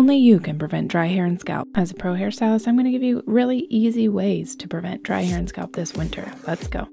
Only you can prevent dry hair and scalp. As a pro hairstylist, I'm going to give you really easy ways to prevent dry hair and scalp this winter. Let's go.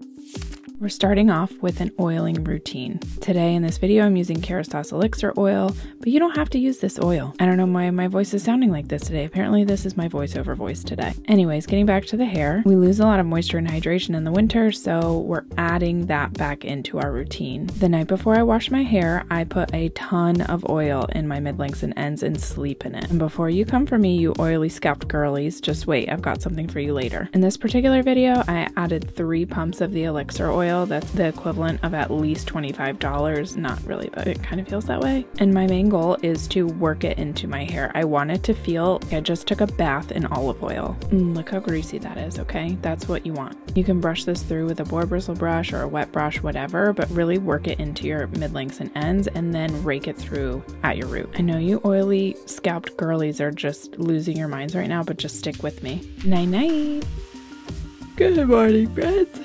We're starting off with an oiling routine. Today in this video, I'm using Hairstylist elixir oil, but you don't have to use this oil. I don't know why my voice is sounding like this today. Apparently this is my voiceover voice today. Anyways, getting back to the hair, we lose a lot of moisture and hydration in the winter, so we're adding that back into our routine. The night before I wash my hair, I put a ton of oil in my mid-lengths and ends and sleep in it. And before you come for me, you oily scalped girlies, just wait, I've got something for you later. In this particular video, I added 3 pumps of the elixir oil. That's the equivalent of at least $25. Not really, but it kind of feels that way. And my main goal is to work it into my hair. I want it to feel like I just took a bath in olive oil. Look how greasy that is, okay? That's what you want. You can brush this through with a boar bristle brush or a wet brush, whatever, but really work it into your mid-lengths and ends and then rake it through at your root. I know you oily scalped girlies are just losing your minds right now, but just stick with me. Night-night. Good morning, friends.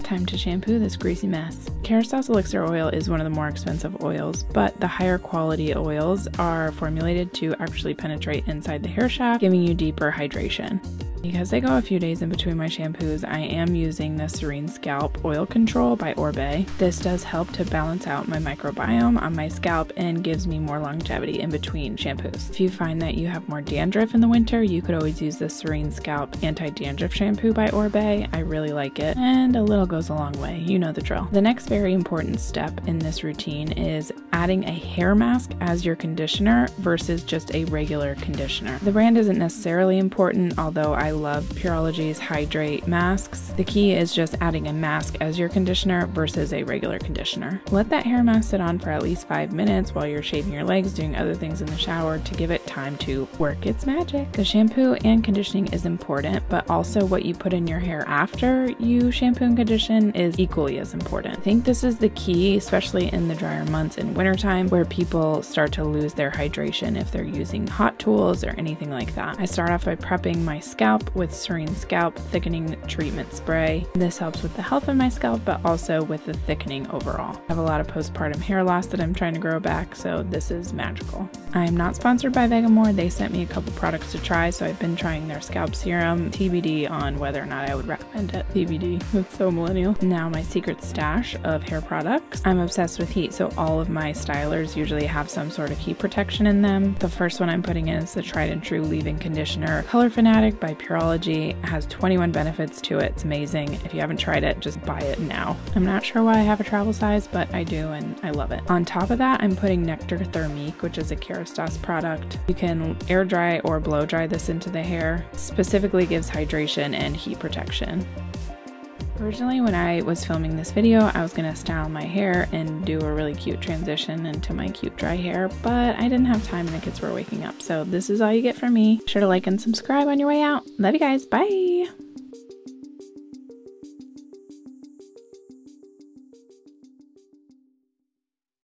Time to shampoo this greasy mess. Hairstylist elixir oil is one of the more expensive oils, but the higher quality oils are formulated to actually penetrate inside the hair shaft, giving you deeper hydration. Because they go a few days in between my shampoos, I am using the Serene Scalp Oil Control by Orbe. This does help to balance out my microbiome on my scalp and gives me more longevity in between shampoos. If you find that you have more dandruff in the winter, you could always use the Serene Scalp Anti-Dandruff Shampoo by Orbe. I really like it, and a little goes a long way. You know the drill. The next very important step in this routine is adding a hair mask as your conditioner versus just a regular conditioner. The brand isn't necessarily important, although I love Pureology's Hydrate masks. The key is just adding a mask as your conditioner versus a regular conditioner. Let that hair mask sit on for at least 5 minutes while you're shaving your legs, doing other things in the shower to give it time to work its magic. The shampoo and conditioning is important, but also what you put in your hair after you shampoo and condition is equally as important. I think this is the key, especially in the drier months in wintertime where people start to lose their hydration if they're using hot tools or anything like that. I start off by prepping my scalp with Serene Scalp Thickening Treatment Spray. This helps with the health of my scalp, but also with the thickening overall. I have a lot of postpartum hair loss that I'm trying to grow back, so this is magical. I'm not sponsored by Vegamour. They sent me a couple products to try, so I've been trying their scalp serum. TBD on whether or not I would recommend it. TBD. That's so millennial. Now my secret stash of hair products. I'm obsessed with heat, so all of my stylers usually have some sort of heat protection in them. The first one I'm putting in is the tried and true leave-in conditioner Color Fanatic by Pureology. It has 21 benefits to it. It's amazing. If you haven't tried it, just buy it now. I'm not sure why I have a travel size, but I do and I love it. On top of that, I'm putting Nectar Thermique, which is a Hairstylist product. You can air dry or blow dry this into the hair. It specifically gives hydration and heat protection. Originally, when I was filming this video, I was going to style my hair and do a really cute transition into my cute dry hair, but I didn't have time and the kids were waking up. So this is all you get from me. Be sure to like and subscribe on your way out. Love you guys. Bye.